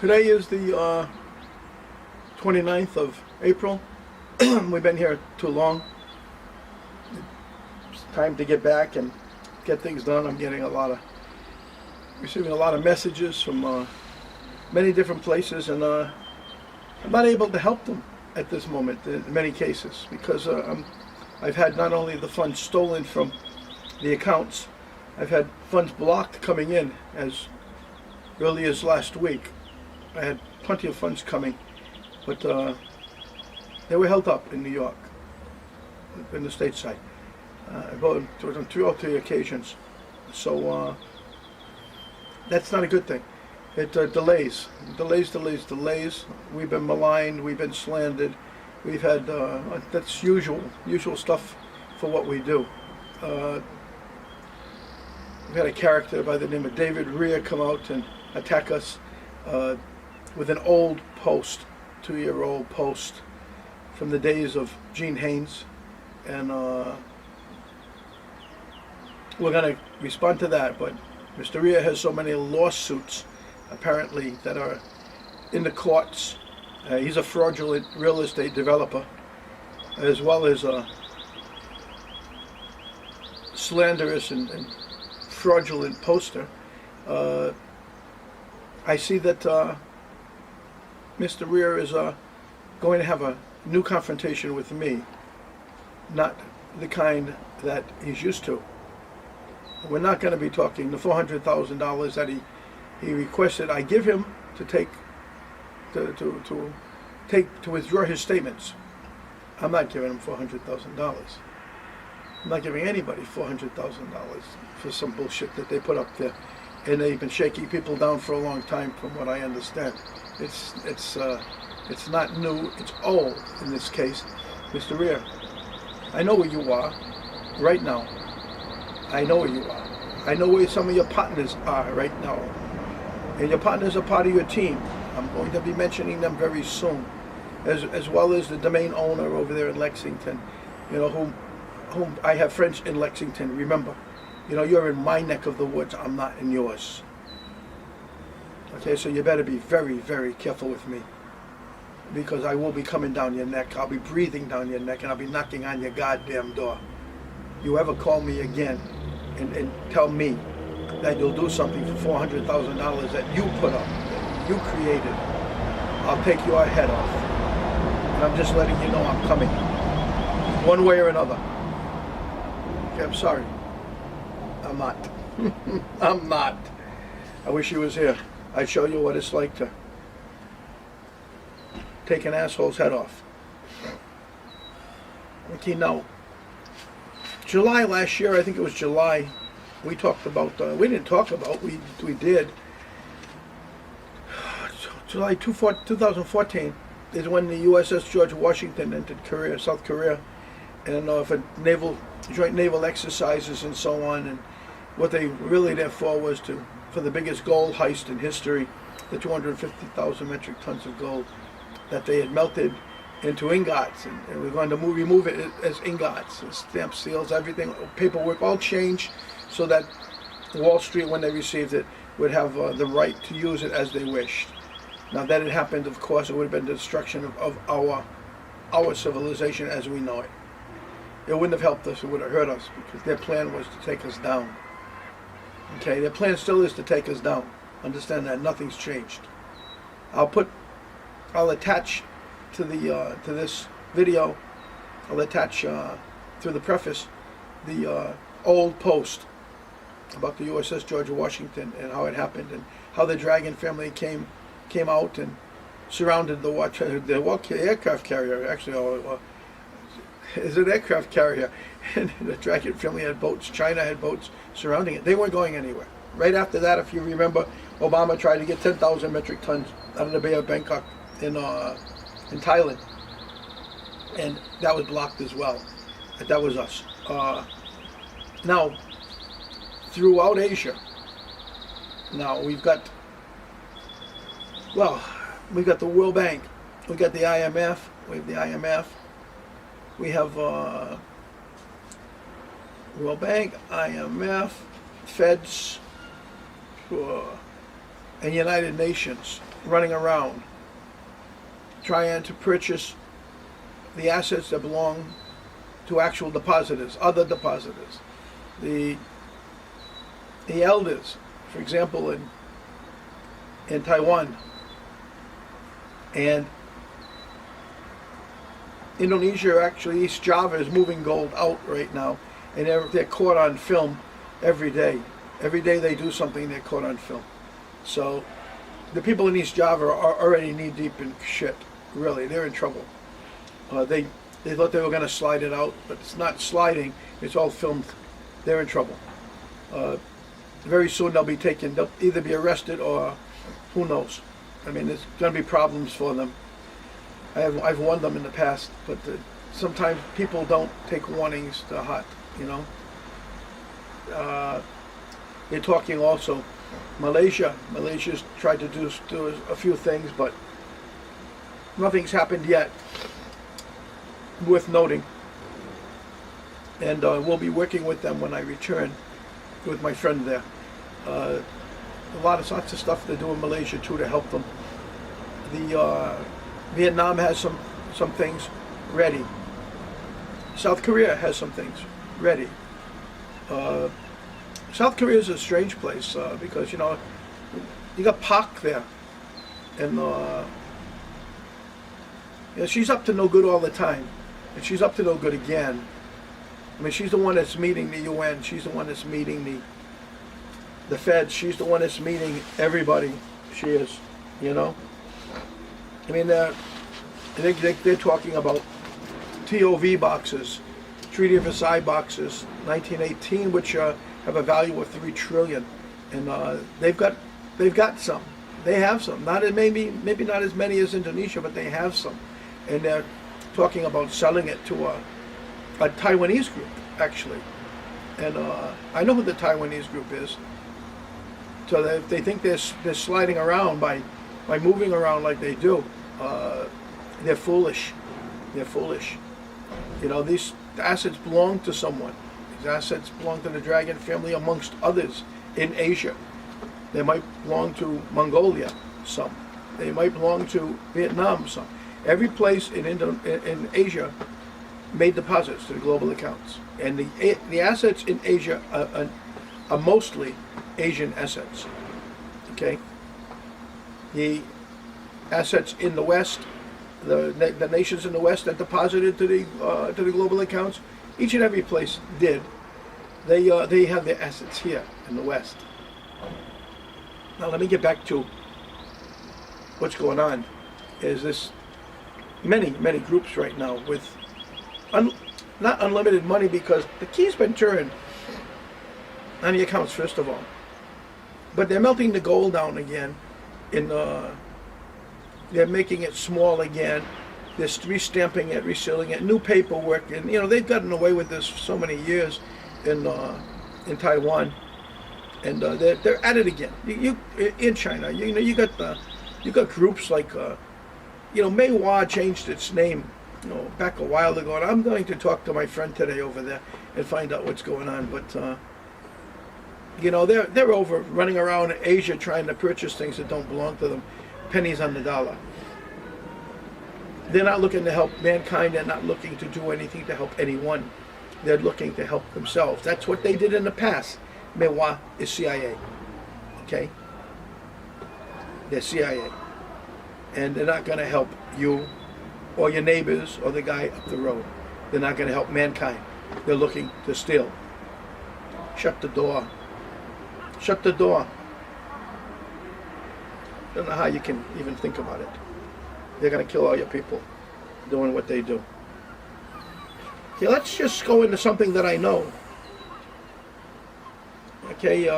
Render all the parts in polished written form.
Today is the 29th of April. We've been here too long. It's time to get back and get things done. I'm getting receiving a lot of messages from many different places, and I'm not able to help them at this moment in many cases because I've had not only the funds stolen from the accounts, I've had funds blocked coming in as early as last week. I had plenty of funds coming, but they were held up in New York, in the stateside. I voted on two or three occasions. So that's not a good thing. It delays. We've been maligned, we've been slandered, we've had, that's usual stuff for what we do. We had a character by the name of David Rhea come out and attack us with an old post, 2-year-old post from the days of Gene Haynes, and we're going to respond to that. But Mr. Rhea has so many lawsuits apparently that are in the courts. He's a fraudulent real estate developer, as well as a slanderous and fraudulent poster. I see that Mr. Rhea is going to have a new confrontation with me, not the kind that he's used to. We're not going to be talking the $400,000 that he requested I give him to take to withdraw his statements. I'm not giving him $400,000. I'm not giving anybody $400,000 for some bullshit that they put up there, and they've been shaking people down for a long time, from what I understand. It's not new. It's old in this case, Mr. Rhea. I know where you are right now. I know where you are. I know where some of your partners are right now, and your partners are part of your team. I'm going to be mentioning them very soon, as well as the domain owner over there in Lexington. You know, whom I have friends in Lexington. Remember, you know, you're in my neck of the woods. I'm not in yours. Okay, so you better be very, very careful with me, because I will be coming down your neck. I'll be breathing down your neck, and I'll be knocking on your goddamn door. You ever call me again and tell me that you'll do something for $400,000 that you put up, that you created, I'll take your head off. And I'm just letting you know I'm coming, one way or another. Okay, I'm sorry. I'm not. I'm not. I wish he was here. I'd show you what it's like to take an asshole's head off. Okay, now, July last year, I think it was July, we talked about, we didn't talk about, we did. July 2014 is when the USS George Washington entered South Korea, and for joint naval exercises and so on. And what they really there for was for the biggest gold heist in history, the 250,000 metric tons of gold that they had melted into ingots, and we're going to remove it as ingots, stamp seals, everything, paperwork, all changed so that Wall Street, when they received it, would have the right to use it as they wished. Now that had happened, of course, it would have been the destruction of our civilization as we know it. It wouldn't have helped us, it would have hurt us, because their plan was to take us down. Okay, their plan still is to take us down. Understand that, nothing's changed. I'll attach to this video, I'll attach through the preface the old post about the USS George Washington and how it happened, and how the Dragon family came out and surrounded the aircraft carrier. Actually, is an aircraft carrier, and the Dragon family had boats. China had boats surrounding it. They weren't going anywhere. Right after that, if you remember, Obama tried to get 10,000 metric tons out of the Bay of Bangkok in Thailand, and that was blocked as well. That was us. Now, throughout Asia, now we've got the World Bank, we got the IMF, we have World Bank, IMF, Feds, and United Nations. running around trying to purchase the assets that belong to actual depositors, other depositors. The elders, for example, in Taiwan and Indonesia, actually East Java is moving gold out right now, and they're caught on film every day. Every day they do something, they're caught on film. So the people in East Java are already knee deep in shit. Really, they're in trouble. They thought they were going to slide it out, but it's not sliding. It's all filmed. They're in trouble. Very soon they'll either be arrested or who knows. I mean, there's going to be problems for them. I've warned them in the past, but sometimes people don't take warnings to heart, you know. They're talking also Malaysia's tried to do a few things, but nothing's happened yet worth noting. And we'll be working with them when I return with my friend there. Lots of stuff to do in Malaysia too to help them. Vietnam has some things ready. South Korea has some things ready. South Korea is a strange place because you got Park there, and she's up to no good all the time, and she's up to no good again. I mean, she's the one that's meeting the UN. She's the one that's meeting the Fed. She's the one that's meeting everybody. She is, I mean, they're talking about TOV boxes, Treaty of Versailles boxes, 1918, which have a value of $3 trillion, and they've got some. They have some. Maybe not as many as Indonesia, but they have some, and they're talking about selling it to a Taiwanese group, actually. And I know who the Taiwanese group is. So they think they're sliding around by moving around like they do. They're foolish. They're foolish. These assets belong to someone. These assets belong to the Dragon family, amongst others, in Asia. They might belong to Mongolia, some. They might belong to Vietnam, some. Every place in Asia made deposits to the global accounts. And the assets in Asia are mostly Asian assets. Okay? The assets in the West, the nations in the West that deposited to the global accounts, each and every place did. They have their assets here in the West. Now let me get back to what's going on. Is this many groups right now with not unlimited money, because the key's been turned on the accounts first of all, but they're melting the gold down again. They're making it small again. They're restamping it, resealing it, new paperwork, and they've gotten away with this for so many years in Taiwan, and they're at it again. You in China, you got groups like Meiwa changed its name back a while ago, and I'm going to talk to my friend today over there and find out what's going on. But they're over running around Asia trying to purchase things that don't belong to them, pennies on the dollar. They're not looking to help mankind. They're not looking to do anything to help anyone. They're looking to help themselves. That's what they did in the past. Meiwa is CIA. Okay? They're CIA. And they're not going to help you or your neighbors or the guy up the road. They're not going to help mankind. They're looking to steal. Shut the door. Shut the door. Don't know how you can even think about it. They're going to kill all your people doing what they do. Okay, let's just go into something that I know. Okay,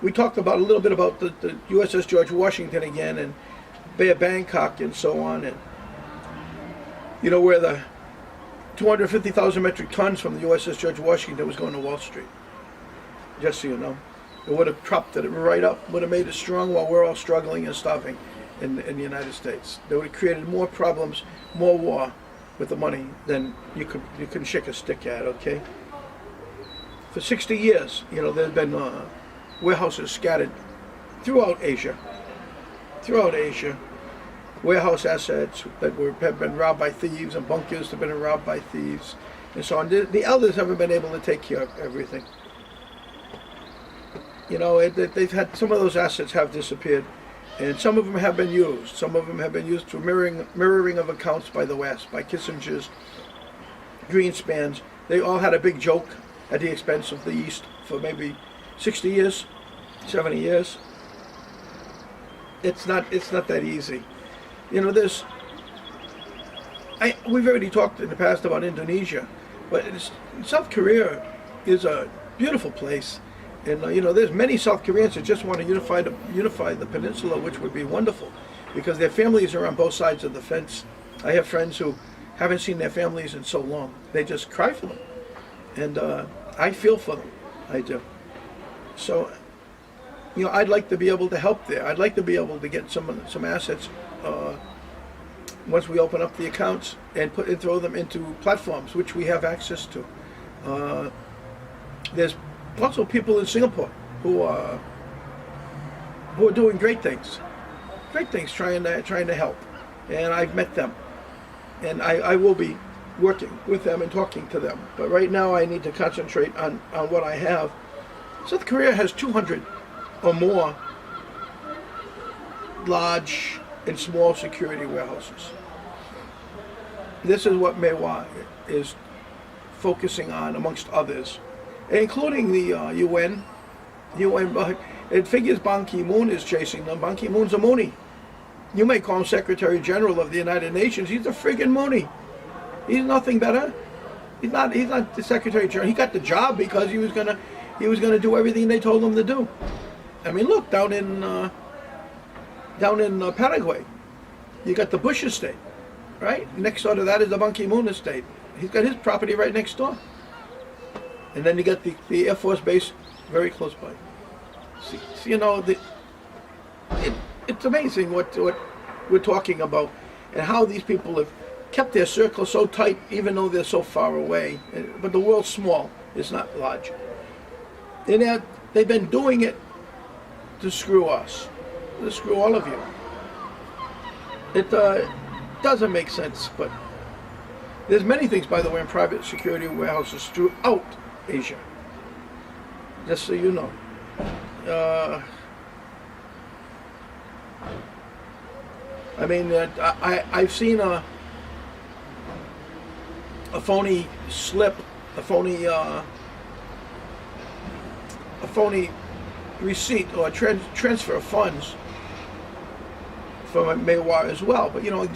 we talked about a little bit about the USS George Washington again, and Bay of Bangkok and so on, and where the 250,000 metric tons from the USS George Washington was going to Wall Street. Just so you know. It would have propped it right up, would have made it strong while we're all struggling and starving in the United States. They would have created more problems, more war with the money than you can shake a stick at, okay? For 60 years, there's been warehouses scattered throughout Asia, throughout Asia, warehouse assets that have been robbed by thieves, and bunkers have been robbed by thieves, and so on. The elders haven't been able to take care of everything. You know, they've had, some of those assets have disappeared, and some of them have been used. Some of them have been used for mirroring of accounts by the West, by Kissinger's, Greenspans. They all had a big joke at the expense of the East for maybe 60 years, 70 years. It's not that easy. You know, we've already talked in the past about Indonesia, but South Korea is a beautiful place. And you know, there's many South Koreans that just want to unify the peninsula, which would be wonderful, because their families are on both sides of the fence. I have friends who haven't seen their families in so long. They just cry for them, and I feel for them. I do. So, you know, I'd like to be able to help there. I'd like to be able to get some assets once we open up the accounts and throw them into platforms, which we have access to. There's also people in Singapore who are doing great things, trying to help, and I've met them, and I will be working with them and talking to them. But right now I need to concentrate on what I have. South Korea has 200 or more large and small security warehouses. This is what Meiwa is focusing on, amongst others, including the UN. It figures Ban Ki-moon is chasing them. Ban Ki-moon's a Moonie. You may call him Secretary General of the United Nations. He's a friggin' Moonie. He's nothing better. He's not the Secretary General. He got the job because he was gonna do everything they told him to do. I mean, look, down in Paraguay, you got the Bush estate, right? Next door to that is the Ban Ki-moon estate. He's got his property right next door. And then you got the Air Force base very close by. See, you know, it's amazing what we're talking about, and how these people have kept their circle so tight, even though they're so far away. But the world's small; it's not large. And they've been doing it to screw us, to screw all of you. It doesn't make sense, but there's many things, by the way, in private security warehouses throughout Asia. Just so you know. I mean, I've seen a phony slip, a phony receipt or transfer of funds from Meiwa as well. But you know, again,